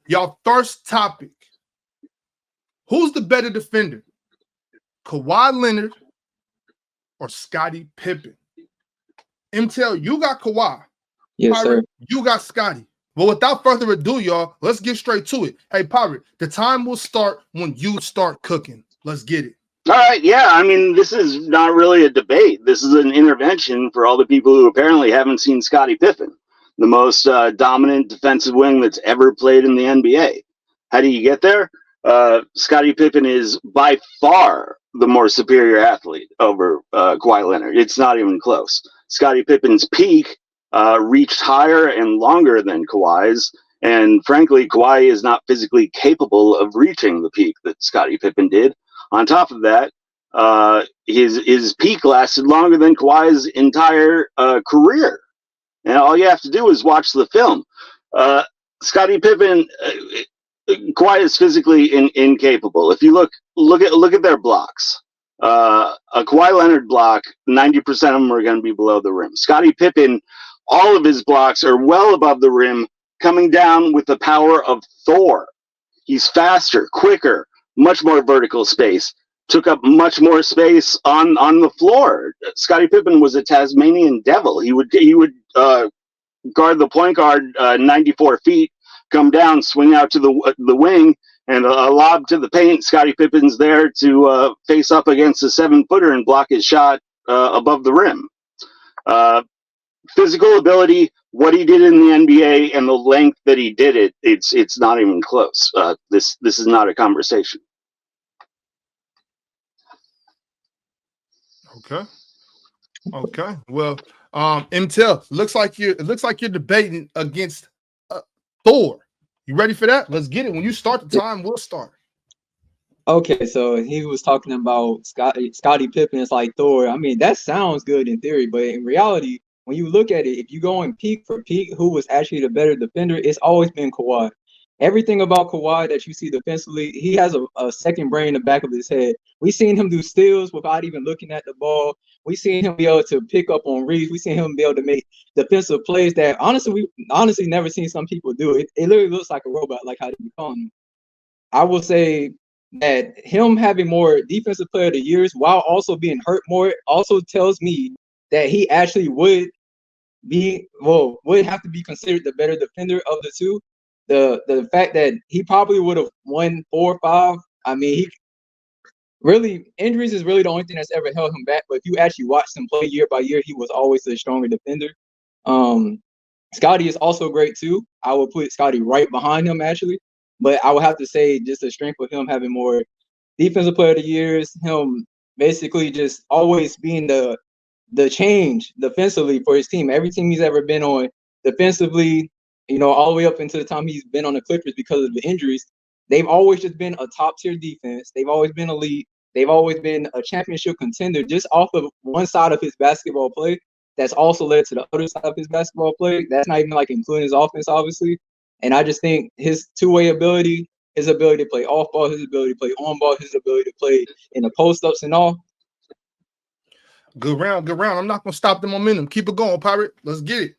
Y'all first topic. Who's the better defender? Kawhi Leonard or Scottie Pippen? Mtell, you got Kawhi. Yes, Pirate, sir. you got Scottie. Well, without further ado, y'all, let's get straight to it. Hey, Pirate, the time will start when you start cooking. Let's get it. All right, yeah. I mean, this is not really a debate. This is an intervention for all the people who apparently haven't seen Scottie Pippen, the most dominant defensive wing that's ever played in the NBA. How do you get there? Scottie Pippen is by far the more superior athlete over Kawhi Leonard. It's not even close. Scottie Pippen's peak reached higher and longer than Kawhi's, and frankly, Kawhi is not physically capable of reaching the peak that Scottie Pippen did. On top of that, his peak lasted longer than Kawhi's entire career. And all you have to do is watch the film. Scottie Pippen, Kawhi is physically incapable. If you look at their blocks, a Kawhi Leonard block, 90% of them are going to be below the rim. Scottie Pippen, all of his blocks are well above the rim, coming down with the power of Thor. He's faster, quicker, much more vertical space, took up much more space on the floor. Scottie Pippen was a Tasmanian devil. He would guard the point guard 94 feet, come down, swing out to the wing, and a lob to the paint. Scottie Pippen's there to face up against a 7-footer and block his shot above the rim. Physical ability, what he did in the NBA, and the length that he did it, it's not even close. This is not a conversation. Okay. Well, Mtell, looks like you're debating against Thor. You ready for that? Let's get it. When you start the time, we'll start. Okay, so he was talking about Scottie Pippen is like Thor. I mean, that sounds good in theory, but in reality, when you look at it, if you go in peak for peak, who was actually the better defender, it's always been Kawhi. Everything about Kawhi that you see defensively, he has a second brain in the back of his head. We've seen him do steals without even looking at the ball. We've seen him be able to pick up on reads. We've seen him be able to make defensive plays that we've honestly never seen some people do. It literally looks like a robot, like how they call him. I will say that him having more defensive player of the years while also being hurt more also tells me that he actually would have to be considered the better defender of the two. The fact that he probably would have won 4 or 5. I mean, injuries is really the only thing that's ever held him back. But if you actually watched him play year by year, he was always the stronger defender. Scottie is also great too. I would put Scottie right behind him actually, but I would have to say just the strength of him having more defensive player of the years, him basically just always being the change defensively for his team. Every team he's ever been on defensively, all the way up into the time he's been on the Clippers because of the injuries, they've always just been a top-tier defense. They've always been elite. They've always been a championship contender just off of one side of his basketball play. That's also led to the other side of his basketball play. That's not even like including his offense, obviously. And I just think his two-way ability, his ability to play off ball, his ability to play on ball, his ability to play in the post-ups and all. Good round. I'm not going to stop the momentum. Keep it going, Pirate. Let's get it.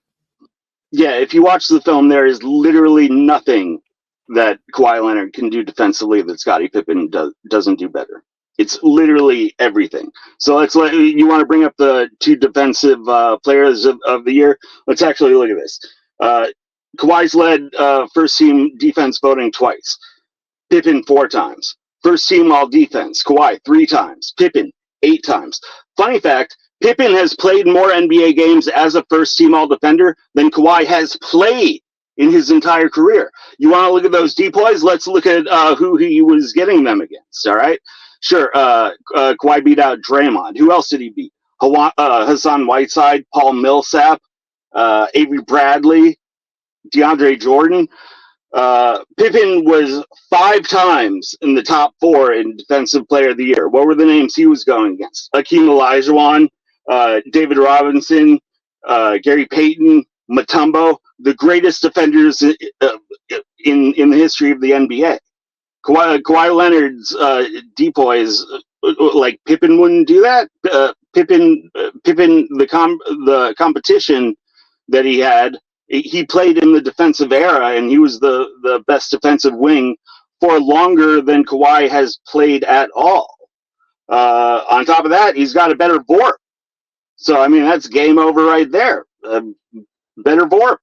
Yeah, if you watch the film, there is literally nothing that Kawhi Leonard can do defensively that Scottie Pippen doesn't do better. It's literally everything. So you want to bring up the 2 defensive players of the year? Let's actually look at this. Kawhi's led first team defense voting twice. Pippen 4 times. First team all defense. Kawhi 3 times. Pippen 8 times. Funny fact, Pippen has played more NBA games as a first team all defender than Kawhi has played in his entire career. You want to look at those depoys? Let's look at who he was getting them against. All right. Sure. Kawhi beat out Draymond. Who else did he beat? Hassan Whiteside, Paul Millsap, Avery Bradley, DeAndre Jordan. Pippen was 5 times in the top 4 in Defensive Player of the Year. What were the names he was going against? Hakeem Olajuwon, David Robinson, Gary Payton, Mutombo, the greatest defenders in the history of the NBA. Kawhi Leonard's depoys, like Pippen wouldn't do that. Pippen, the competition that he had He played in the defensive era, and he was the best defensive wing for longer than Kawhi has played at all. On top of that, he's got a better VORP. So, I mean, that's game over right there. Better VORP.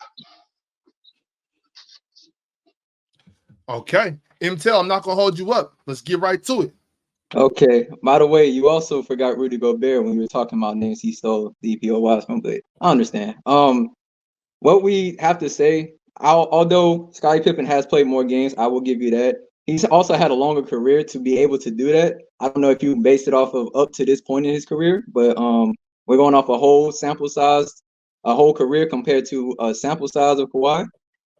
Okay. Mtell, I'm not going to hold you up. Let's get right to it. Okay. By the way, you also forgot Rudy Gobert when you were talking about names he stole the DPOYs from, but I understand. What we have to say, although Scottie Pippen has played more games, I will give you that. He's also had a longer career to be able to do that. I don't know if you based it off of up to this point in his career, but we're going off a whole sample size, a whole career compared to a sample size of Kawhi.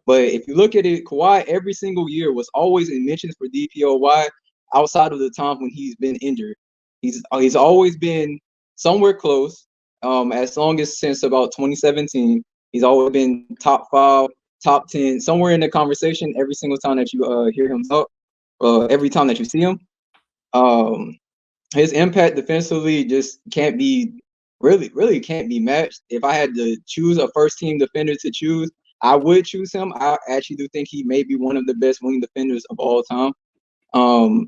But if you look at it, Kawhi every single year was always in mentions for DPOY outside of the times when he's been injured. He's always been somewhere close. As long as since about 2017, he's always been top 5, top 10, somewhere in the conversation every single time that you hear him talk, every time that you see him. His impact defensively just can't be really can't be matched. If I had to choose a first team defender to choose, I would choose him. I actually do think he may be one of the best wing defenders of all time.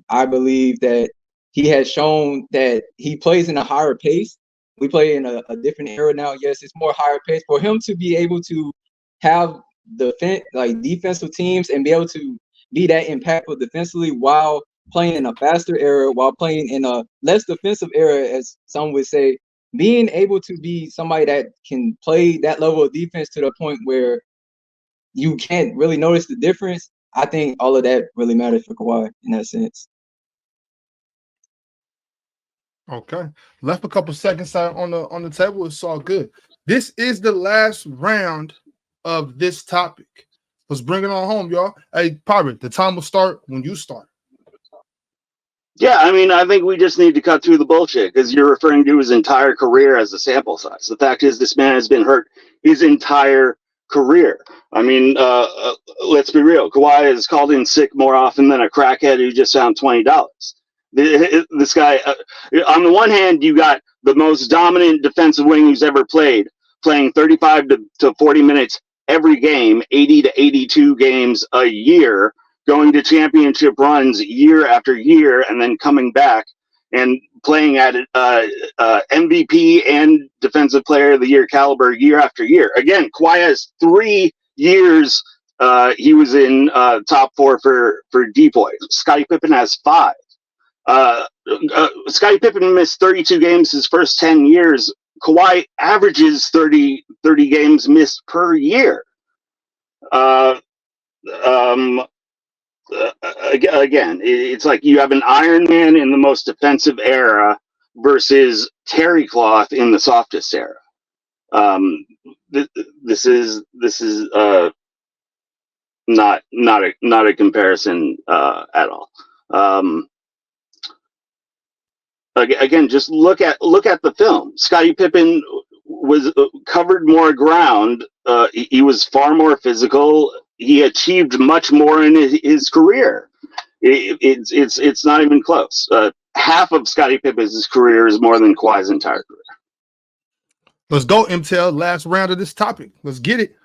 I believe that he has shown that he plays in a higher pace. We play in a different era now. Yes, it's more higher pace. For him to be able to have defensive teams and be able to be that impactful defensively while playing in a faster era, while playing in a less defensive era, as some would say, being able to be somebody that can play that level of defense to the point where you can't really notice the difference. I think all of that really matters for Kawhi in that sense. Okay. Left a couple seconds out on the table. It's all good. This is the last round of this topic. Let's bring it on home, y'all. Hey, Pirate, the time will start when you start. Yeah, I mean, I think we just need to cut through the bullshit because you're referring to his entire career as a sample size. The fact is, this man has been hurt his entire career. I mean, let's be real. Kawhi is called in sick more often than a crackhead who just found $20. This guy, on the one hand, you got the most dominant defensive wing who's ever played, playing 35 to 40 minutes every game, 80 to 82 games a year, going to championship runs year after year, and then coming back and playing at MVP and Defensive Player of the Year caliber year after year. Again, Kawhi has 3 years. He was in top 4 for DPOY. Scottie Pippen has 5. Scottie Pippen missed 32 games his first 10 years. Kawhi averages 30 games missed per year. Again, it's like you have an Iron Man in the most defensive era versus Terry Cloth in the softest era. This is not a comparison at all. Again, just look at the film. Scottie Pippen was covered more ground. He was far more physical. He achieved much more in his career. It's not even close. Half of Scottie Pippen's career is more than Kawhi's entire career. Let's go, Mtell. Last round of this topic. Let's get it.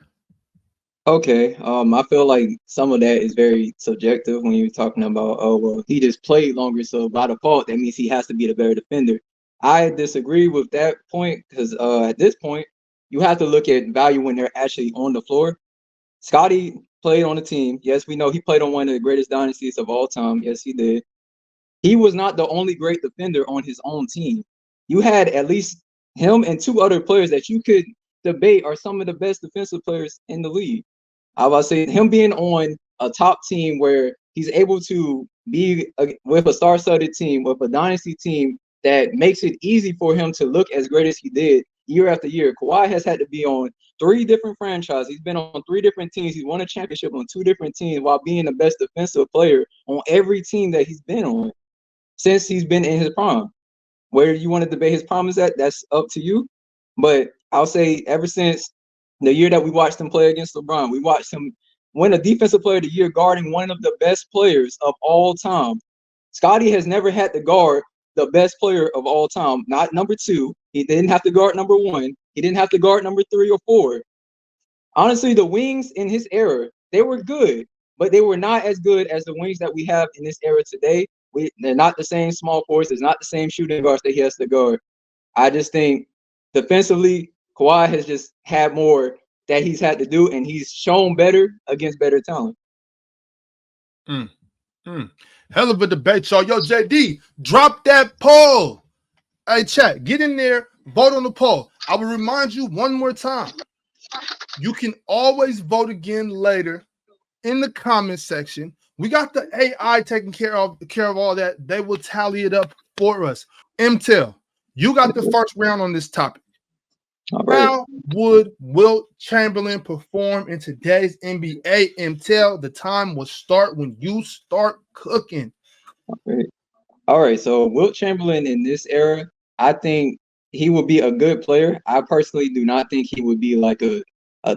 Okay. I feel like some of that is very subjective when you're talking about, oh, well, he just played longer, so by default, that means he has to be the better defender. I disagree with that point because at this point, you have to look at value when they're actually on the floor. Scottie played on the team. Yes, we know he played on one of the greatest dynasties of all time. Yes, he did. He was not the only great defender on his own team. You had at least him and 2 other players that you could debate are some of the best defensive players in the league. I would say him being on a top team where he's able to be with a star-studded team, with a dynasty team that makes it easy for him to look as great as he did year after year. Kawhi has had to be on 3 different franchises. He's been on 3 different teams. He's won a championship on 2 different teams while being the best defensive player on every team that he's been on since he's been in his prime. Where you want to debate his prime is at, that's up to you. But I'll say ever since the year that we watched him play against LeBron, we watched him win a Defensive Player of the Year guarding one of the best players of all time. Scottie has never had to guard the best player of all time, not number 2. He didn't have to guard number 1. He didn't have to guard number 3 or 4. honestly, the wings in his era, they were good, but they were not as good as the wings that we have in this era today. They're not the same small force. There's not the same shooting guards that he has to guard. I just think defensively, Kawhi has just had more that he's had to do, and he's shown better against better talent. Hell of a debate, y'all. Yo, JD, drop that poll. Hey, chat, get in there, vote on the poll. I will remind you one more time. You can always vote again later in the comment section. We got the AI taking care of all that. They will tally it up for us. Mtell, you got the first round on this topic. Right. How would Wilt Chamberlain perform in today's NBA? Mtell, the time will start when you start cooking. All right. So Wilt Chamberlain in this era, I think he would be a good player. I personally do not think he would be like a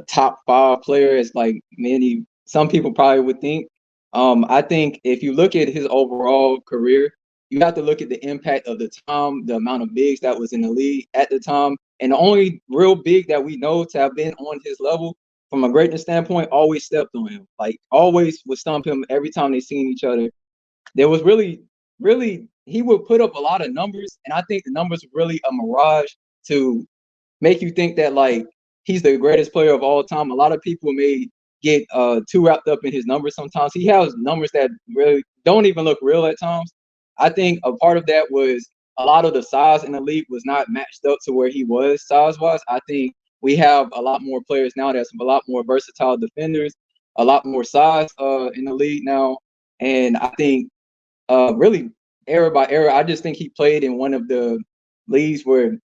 top 5 player, as like some people probably would think. I think if you look at his overall career, you have to look at the impact of the time, the amount of bigs that was in the league at the time. And the only real big that we know to have been on his level from a greatness standpoint always stepped on him. Like always would stump him every time they seen each other. There was really, he would put up a lot of numbers. And I think the numbers were really a mirage to make you think that like he's the greatest player of all time. A lot of people may get too wrapped up in his numbers sometimes. He has numbers that really don't even look real at times. I think a part of that was a lot of the size in the league was not matched up to where he was size-wise. I think we have a lot more players now that's a lot more versatile defenders, a lot more size in the league now. And I think really era by era, I just think he played in one of the leagues where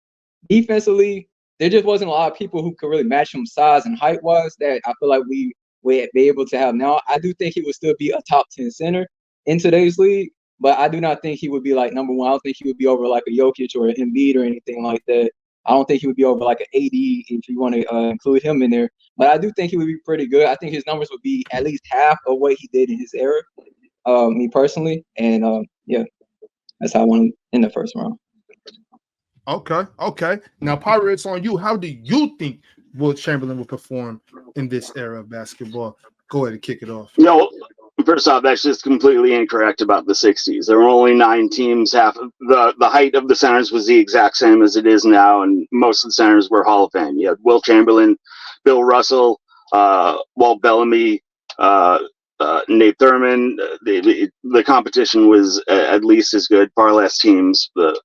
defensively there just wasn't a lot of people who could really match him size and height-wise that I feel like we would be able to have now. I do think he would still be a top 10 center in today's league, but I do not think he would be like number one. I don't think he would be over like a Jokic or an Embiid or anything like that. I don't think he would be over like an AD if you want to include him in there. But I do think he would be pretty good. I think his numbers would be at least half of what he did in his era, me personally. And yeah, that's how I want him in the first round. Okay. Now, Pirate, it's on you. How do you think Wilt Chamberlain will perform in this era of basketball? Go ahead and kick it off. First off, that's just completely incorrect about the 60s. There were only 9 teams. Half of the height of the centers was the exact same as it is now, and most of the centers were Hall of Fame. You had Wilt Chamberlain, Bill Russell, Walt Bellamy, Nate Thurman. The competition was at least as good. Far less teams, the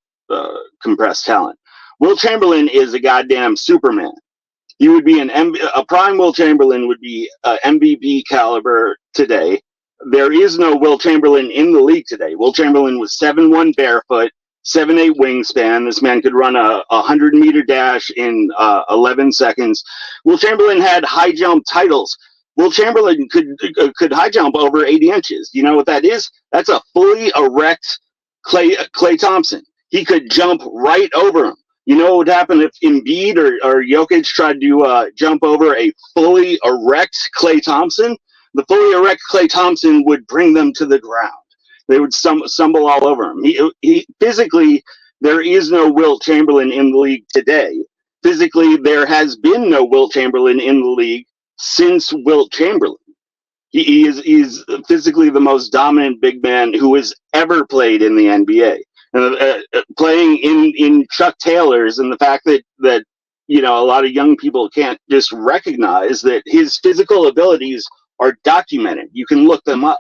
compressed talent. Wilt Chamberlain is a goddamn Superman. He would be a prime Wilt Chamberlain would be MVP caliber today. There is no Wilt Chamberlain in the league today. Wilt Chamberlain was 7'1" barefoot, 7'8" wingspan. This man could run a 100-meter dash in 11 seconds. Wilt Chamberlain had high jump titles. Wilt Chamberlain could high jump over 80 inches. You know what that is? That's a fully erect Klay Thompson. He could jump right over him. You know what would happen if Embiid or Jokic tried to jump over a fully erect Klay Thompson? The fully erect Klay Thompson would bring them to the ground. They would stumble all over him. He physically, there is no Wilt Chamberlain in the league today. Physically, there has been no Wilt Chamberlain in the league since Wilt Chamberlain. He's physically the most dominant big man who has ever played in the NBA. Playing in Chuck Taylor's, and the fact that you know a lot of young people can't just recognize that his physical abilities are documented. You can look them up.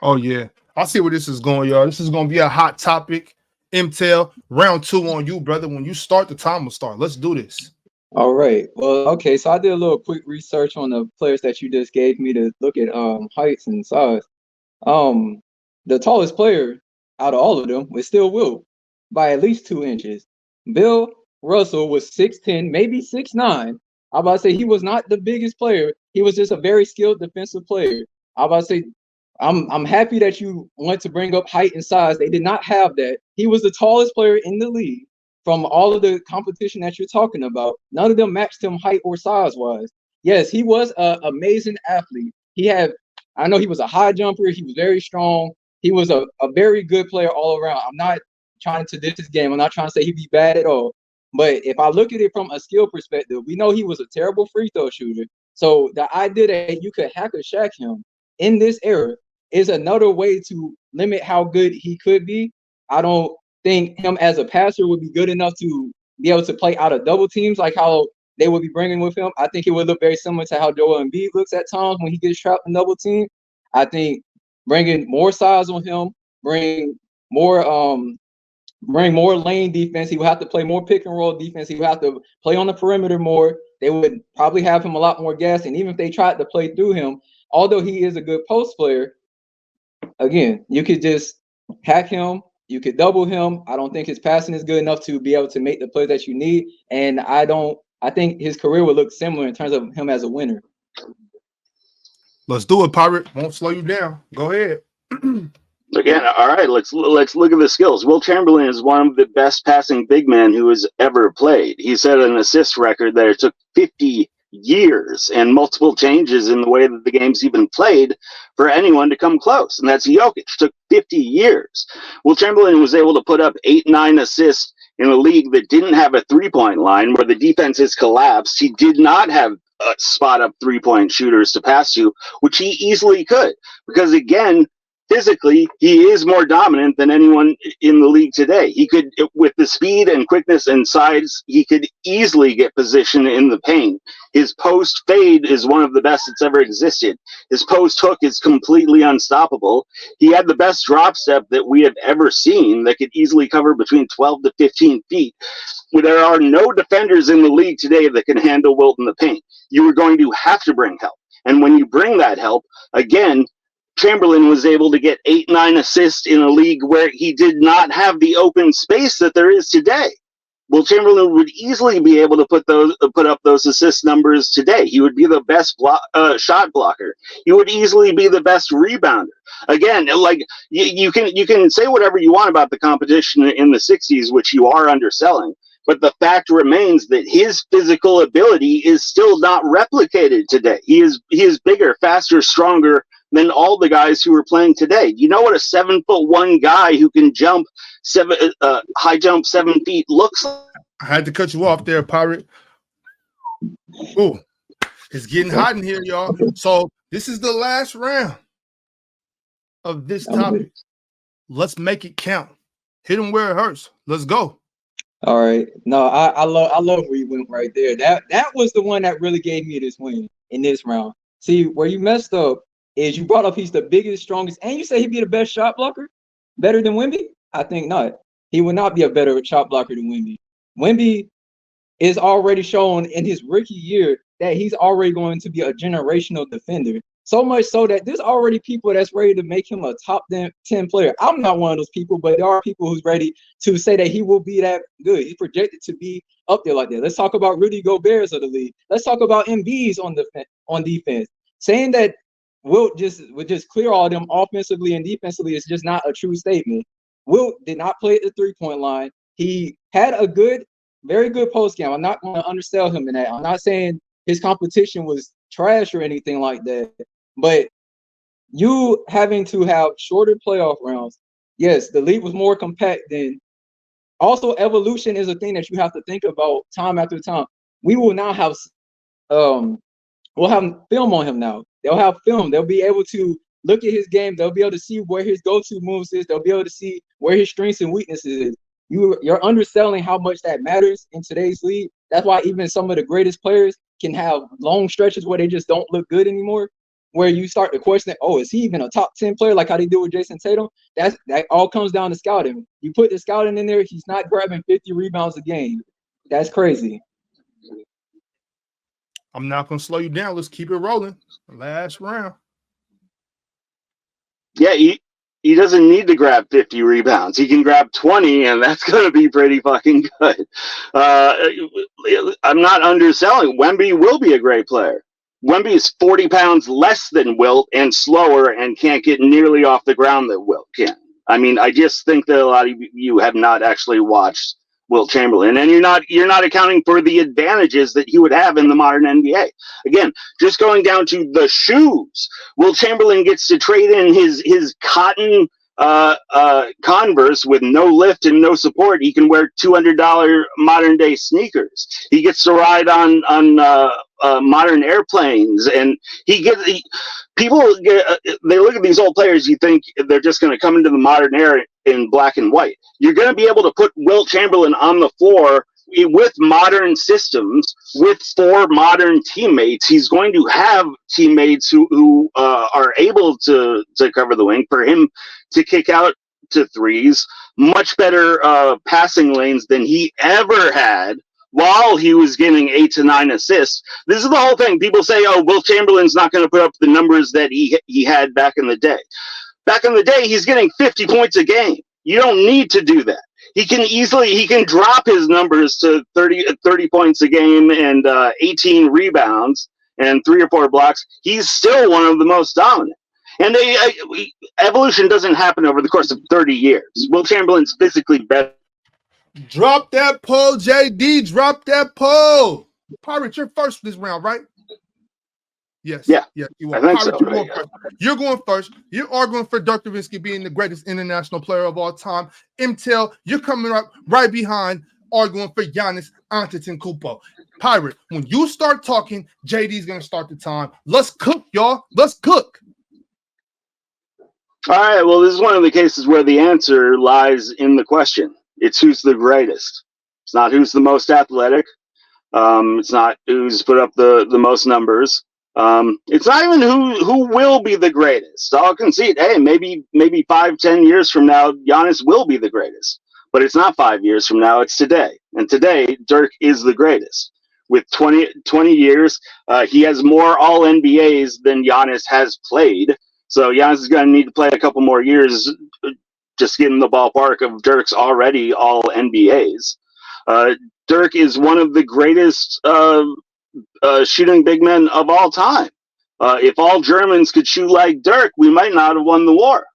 Oh yeah, I see where this is going, y'all. This is going to be a hot topic. Mtell, round 2 on you, brother. When you start, the time will start. Let's do this. All right. Well, okay. So I did a little quick research on the players that you just gave me to look at heights and size. The tallest player out of all of them was still Wilt by at least 2 inches. Bill Russell was 6'10", maybe 6'9". I'm about to say he was not the biggest player. He was just a very skilled defensive player. I'm about to say I'm happy that you want to bring up height and size. They did not have that. He was the tallest player in the league from all of the competition that you're talking about. None of them matched him height or size-wise. Yes, he was an amazing athlete. I know he was a high jumper. He was very strong. He was a very good player all around. I'm not trying to diss his game. I'm not trying to say he'd be bad at all. But if I look at it from a skill perspective, we know he was a terrible free throw shooter. So the idea that you could hack or shack him in this era is another way to limit how good he could be. I don't think him as a passer would be good enough to be able to play out of double teams like how they would be bringing with him. I think it would look very similar to how Joel Embiid looks at times when he gets trapped in double team. I think bringing more size on him, bring more lane defense. He would have to play more pick and roll defense. He would have to play on the perimeter more. They would probably have him a lot more gas. And even if they tried to play through him, although he is a good post player, again, you could just hack him. You could double him. I don't think his passing is good enough to be able to make the plays that you need. And I think his career would look similar in terms of him as a winner. Let's do it, Pirate. Won't slow you down. Go ahead. Again, all right, let's look at the skills. Wilt Chamberlain is one of the best passing big men who has ever played. He set an assist record that it took 50 years and multiple changes in the way that the game's even played for anyone to come close. And that's Jokic. It took 50 years. Wilt Chamberlain was able to put up 8-9 assists in a league that didn't have a three-point line where the defense has collapsed. He did not have spot up three-point shooters to pass to, which he easily could. Because again, physically, he is more dominant than anyone in the league today. He could, with the speed and quickness and size, he could easily get position in the paint. His post fade is one of the best that's ever existed. His post hook is completely unstoppable. He had the best drop step that we have ever seen that could easily cover between 12 to 15 feet. There are no defenders in the league today that can handle Wilt in the paint. You are going to have to bring help. And when you bring that help, again, Chamberlain was able to get 8-9 assists in a league where he did not have the open space that there is today. Well, Chamberlain would easily be able to put up those assist numbers today. He would be the best shot blocker. He would easily be the best rebounder. Again, like you can say whatever you want about the competition in the 60s, which you are underselling. But the fact remains that his physical ability is still not replicated today. He is bigger, faster, stronger than all the guys who are playing today. You know what a 7'1" guy who can high jump 7 feet looks like? I had to cut you off there, Pirate. Ooh, it's getting hot in here, y'all. So this is the last round of this topic. Let's make it count. Hit him where it hurts. Let's go. All right. No, I love where you went right there. That was the one that really gave me this win in this round. See, where you messed up is you brought up he's the biggest, strongest, and you say he'd be the best shot blocker, better than Wemby? I think not. He would not be a better shot blocker than Wemby. Wemby is already shown in his rookie year that he's already going to be a generational defender. So much so that there's already people that's ready to make him a top 10 player. I'm not one of those people, but there are people who's ready to say that he will be that good. He's projected to be up there like that. Let's talk about Rudy Gobert's of the league. Let's talk about Embiid's on defense. Saying that Wilt would just clear all them offensively and defensively is just not a true statement. Wilt did not play at the three-point line. He had a very good post game. I'm not going to undersell him in that. I'm not saying his competition was trash or anything like that. But you having to have shorter playoff rounds, yes, the league was more compact then. Also, evolution is a thing that you have to think about time after time. We will now have we'll have film on him now. They'll have film. They'll be able to look at his game. They'll be able to see where his go-to moves is. They'll be able to see where his strengths and weaknesses is. You're underselling how much that matters in today's league. That's why even some of the greatest players can have long stretches where they just don't look good anymore, where you start to question, oh, is he even a top 10 player like how they do with Jason Tatum? That all comes down to scouting. You put the scouting in there, he's not grabbing 50 rebounds a game. That's crazy. I'm not going to slow you down. Let's keep it rolling. Last round. Yeah, he doesn't need to grab 50 rebounds. He can grab 20, and that's going to be pretty fucking good. I'm not underselling. Wemby will be a great player. Wemby is 40 pounds less than Wilt and slower and can't get nearly off the ground that Wilt can. I mean, I just think that a lot of you have not actually watched Wilt Chamberlain, and you're not accounting for the advantages that he would have in the modern NBA. Again, just going down to the shoes, Wilt Chamberlain gets to trade in his cotton Converse with no lift and no support. He can wear $200 modern day sneakers. He gets to ride on modern airplanes, and people they look at these old players. You think they're just going to come into the modern era in black and white. You're going to be able to put Wilt Chamberlain on the floor with modern systems, with 4 modern teammates. He's going to have teammates who are able to cover the wing, for him to kick out to threes, much better passing lanes than he ever had while he was getting 8 to 9 assists. This is the whole thing. People say, oh, Wilt Chamberlain's not going to put up the numbers that he had back in the day. Back in the day, he's getting 50 points a game. You don't need to do that. He can drop his numbers to 30 points a game and 18 rebounds and 3 or 4 blocks. He's still one of the most dominant. And evolution doesn't happen over the course of 30 years. Wilt Chamberlain's physically better. Drop that poll, JD. Drop that poll. Pirate, you're first this round, right? Yes. Yeah. You are. I think Pirate, so. You're going first. You're arguing for Dirk Nowitzki being the greatest international player of all time. Mtell, you're coming up right behind, arguing for Giannis Antetokounmpo. Pirate, when you start talking, JD's going to start the time. Let's cook, y'all. Let's cook. All right. Well, this is one of the cases where the answer lies in the question. It's who's the greatest. It's not who's the most athletic. It's not who's put up the most numbers. It's not even who will be the greatest. I'll concede, hey, maybe 5-10 years from now, Giannis will be the greatest. But it's not 5 years from now, it's today. And today, Dirk is the greatest. With 20 years, he has more All-NBAs than Giannis has played. So Giannis is going to need to play a couple more years just get in the ballpark of Dirk's already All-NBAs. Dirk is one of the greatest shooting big men of all time. If all Germans could shoot like Dirk, we might not have won the war.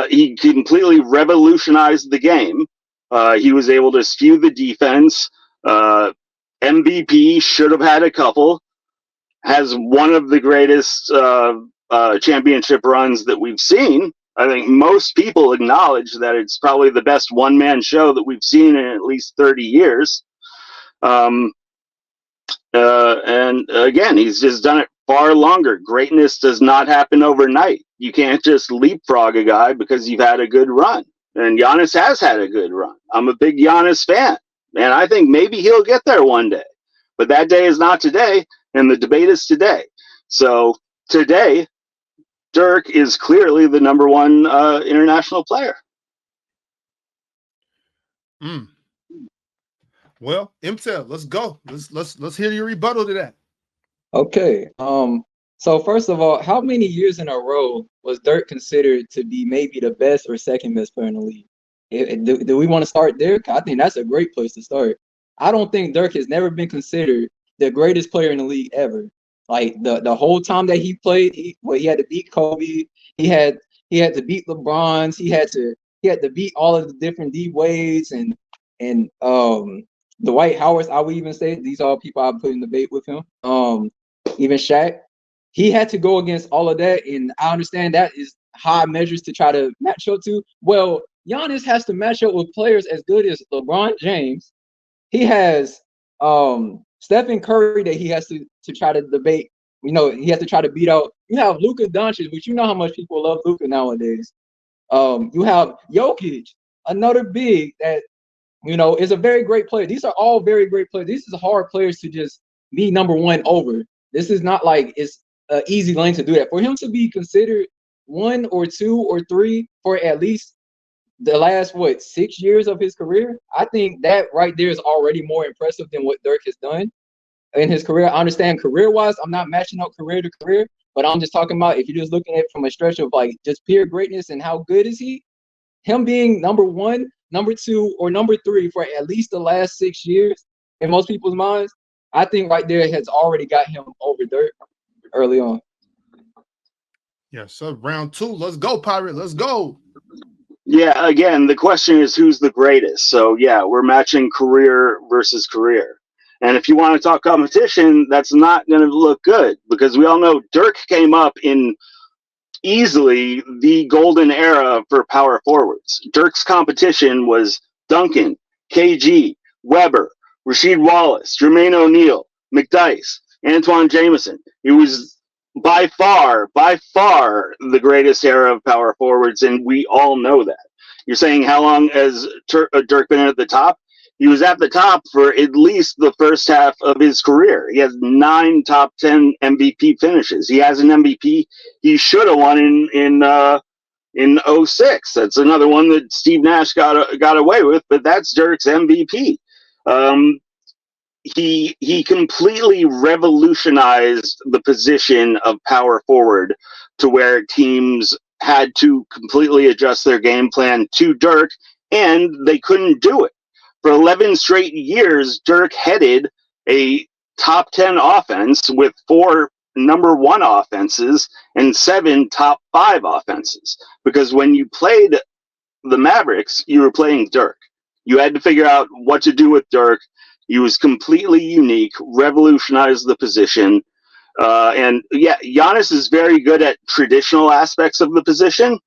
He completely revolutionized the game. He was able to skew the defense. MVP, should have had a couple. Has one of the greatest championship runs that we've seen. I think most people acknowledge that it's probably the best one-man show that we've seen in at least 30 years. And again, he's just done it far longer. Greatness does not happen overnight. You can't just leapfrog a guy because you've had a good run. And Giannis has had a good run. I'm a big Giannis fan, and I think maybe he'll get there one day. But that day is not today, and the debate is today. So today, Dirk is clearly the number one international player. Well, Mtell, let's go. Let's hear your rebuttal to that. Okay. So first of all, how many years in a row was Dirk considered to be maybe the best or second best player in the league? Do we want to start there? I think that's a great place to start. I don't think Dirk has never been considered the greatest player in the league ever. Like the whole time that he played, he had to beat Kobe. He had to beat LeBron's. He had to beat all of the different D Wades and the Dwight Howards. I would even say these are all people I put in debate with him. Even Shaq. He had to go against all of that, and I understand that is high measures to try to match up to. Well, Giannis has to match up with players as good as LeBron James. He has Stephen Curry that he has to try to debate. You know, he has to try to beat out. You have Luka Doncic, which you know how much people love Luka nowadays. You have Jokic, another big that, you know, is a very great player. These are all very great players. These are hard players to just be number one over. This is not like it's an easy lane to do that. For him to be considered 1 or 2 or 3 for at least the last 6 years of his career, I think that right there is already more impressive than what Dirk has done in his career. I understand career-wise, I'm not matching up career to career, but I'm just talking about if you're just looking at it from a stretch of like just pure greatness and how good is he, him being number 1, number 2, or number 3 for at least the last 6 years in most people's minds, I think right there has already got him over Dirk early on. Yeah, so round 2. Let's go, Pirate. Let's go. Yeah, again, the question is who's the greatest. So, yeah, we're matching career versus career. And if you want to talk competition, that's not going to look good because we all know Dirk came up in easily the golden era for power forwards. Dirk's competition was Duncan, KG, Weber, Rasheed Wallace, Jermaine O'Neal, McDyess, Antoine Jameson. It was by far the greatest era of power forwards, and we all know that. You're saying how long has Dirk been at the top? He was at the top for at least the first half of his career. He has 9 top 10 MVP finishes. He has an MVP he should have won in 06. That's another one that Steve Nash got away with, but that's Dirk's MVP. He completely revolutionized the position of power forward to where teams had to completely adjust their game plan to Dirk, and they couldn't do it. For 11 straight years, Dirk headed a top 10 offense with 4 number 1 offenses and 7 top 5 offenses. Because when you played the Mavericks, you were playing Dirk. You had to figure out what to do with Dirk. He was completely unique, revolutionized the position. And yeah, Giannis is very good at traditional aspects of the position.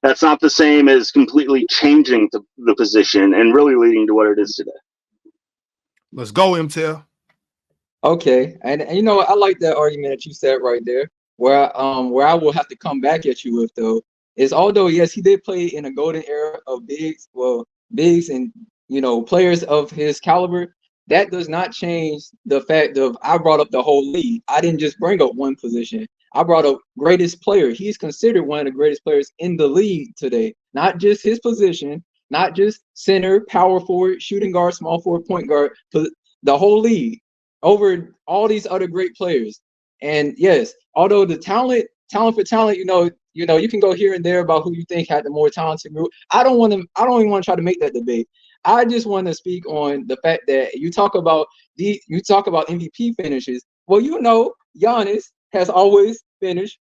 That's not the same as completely changing the position and really leading to what it is today. Let's go, Mtell. Okay, and you know, I like that argument that you said right there. Where I will have to come back at you with though is, although yes, he did play in a golden era of bigs, and you know, players of his caliber. That does not change the fact of I brought up the whole league. I didn't just bring up one position. I brought up greatest player. He's considered one of the greatest players in the league today. Not just his position, not just center, power forward, shooting guard, small forward, point guard, the whole league over all these other great players. And yes, although the talent for talent, you know, you can go here and there about who you think had the more talented group. I don't even want to try to make that debate. I just want to speak on the fact that you talk about MVP finishes. Well, you know, Giannis has always finished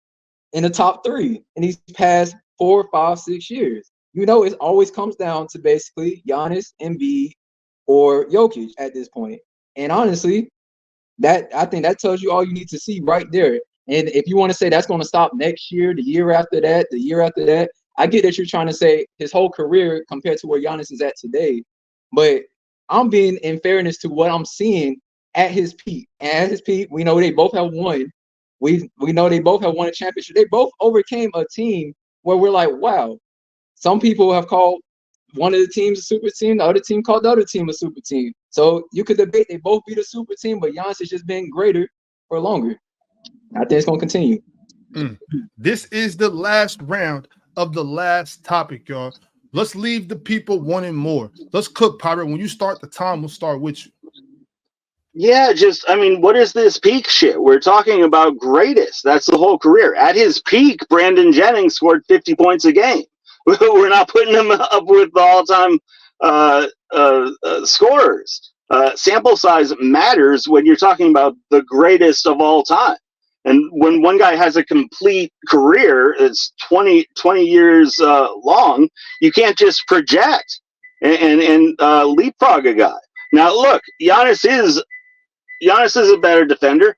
in the top 3 in these past 4, 5, 6 years. You know, it always comes down to basically Giannis, Embiid, or Jokic at this point. And honestly, I think that tells you all you need to see right there. And if you want to say that's going to stop next year, the year after that, the year after that, I get that you're trying to say his whole career compared to where Giannis is at today. But I'm being in fairness to what I'm seeing at his peak. And at his peak, we know they both have won. We know they both have won a championship. They both overcame a team where we're like, wow. Some people have called one of the teams a super team. The other team called the other team a super team. So you could debate they both beat a super team, but Giannis has just been greater for longer. I think it's going to continue. This is the last round of the last topic, y'all. Let's leave the people wanting more. Let's cook, Pirate. When you start the time, we'll start with you. Yeah, what is this peak shit? We're talking about greatest. That's the whole career. At his peak, Brandon Jennings scored 50 points a game. We're not putting him up with the all-time scorers. Sample size matters when you're talking about the greatest of all time. And when one guy has a complete career, it's 20 years long, you can't just project and leapfrog a guy. Now, look, Giannis is a better defender,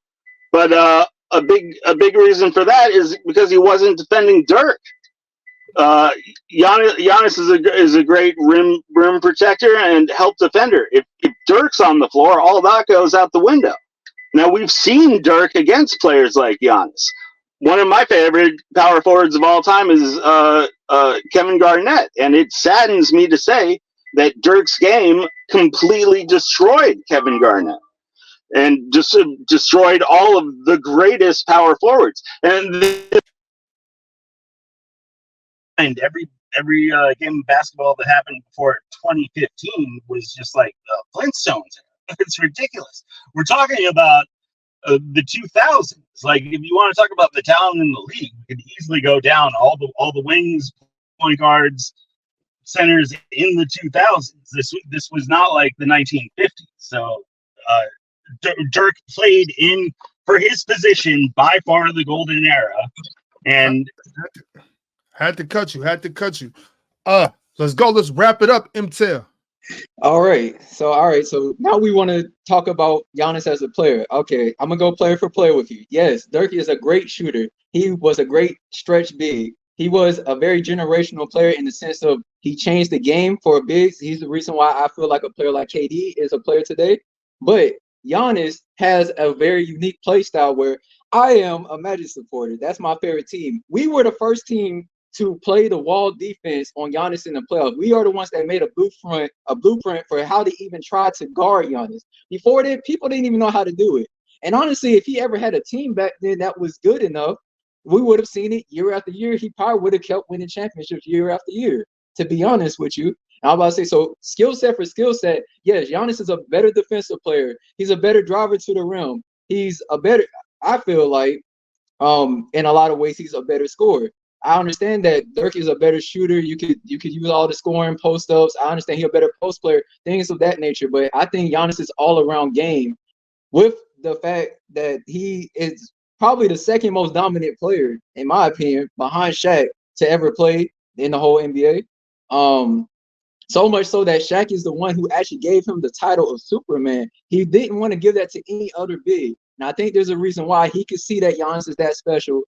but a big reason for that is because he wasn't defending Dirk. Giannis is a great rim protector and help defender. If Dirk's on the floor, all that goes out the window. Now, we've seen Dirk against players like Giannis. One of my favorite power forwards of all time is Kevin Garnett, and it saddens me to say that Dirk's game completely destroyed Kevin Garnett and just destroyed all of the greatest power forwards. And every game of basketball that happened before 2015 was just like Flintstones. It's ridiculous. We're talking about the 2000s. Like, if you want to talk about the talent in the league, we could easily go down all the wings, point guards, centers in the 2000s. This was not like the 1950s. So Dirk played in for his position by far the golden era, and had to cut you. Let's go. Let's wrap it up, Mtell. All right. So now we want to talk about Giannis as a player. Okay, I'm gonna go player for player with you. Yes, Dirk is a great shooter. He was a great stretch big. He was a very generational player in the sense of he changed the game for bigs. He's the reason why I feel like a player like KD is a player today. But Giannis has a very unique play style where I am a Magic supporter. That's my favorite team. We were the first team to play the wall defense on Giannis in the playoffs. We are the ones that made a blueprint for how to even try to guard Giannis. Before then, people didn't even know how to do it. And honestly, if he ever had a team back then that was good enough, we would have seen it year after year. He probably would have kept winning championships year after year, to be honest with you. And I'm about to say, so skill set for skill set, yes, Giannis is a better defensive player. He's a better driver to the rim. He's a better, I feel like, in a lot of ways, he's a better scorer. I understand that Dirk is a better shooter. You could use all the scoring, post ups. I understand he's a better post player, things of that nature. But I think Giannis is all around game, with the fact that he is probably the second most dominant player, in my opinion, behind Shaq to ever play in the whole NBA. So much so that Shaq is the one who actually gave him the title of Superman. He didn't want to give that to any other big. And I think there's a reason why. He could see that Giannis is that special.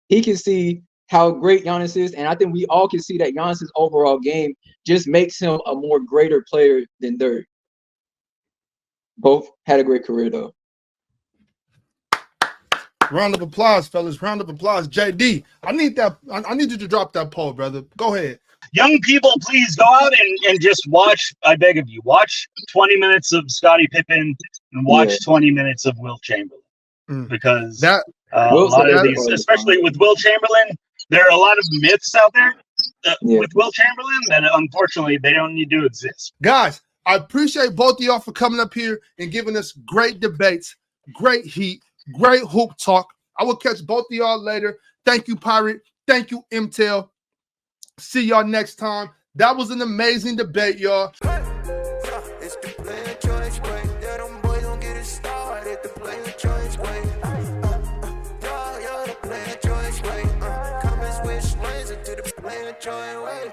He can see how great Giannis is, and I think we all can see that Giannis's overall game just makes him a more greater player than Dirk. Both had a great career, though. Round of applause, fellas. Round of applause. JD, I need that. I need you to drop that poll, brother. Go ahead. Young people, please go out and just watch. I beg of you, watch 20 minutes of Scottie Pippen and watch 20 minutes of Wilt Chamberlain, because a lot of these, especially with Wilt Chamberlain, there are a lot of myths out there with Wilt Chamberlain that unfortunately they don't need to exist. Guys, I appreciate both of y'all for coming up here and giving us great debates, great heat, great hoop talk. I will catch both of y'all later. Thank you, Pirate. Thank you, Mtell. See y'all next time. That was an amazing debate, y'all. It's the player choice way. Yeah, them boys don't get it started. The player choice way. The player choice way. Come and switch lanes into the player choice way.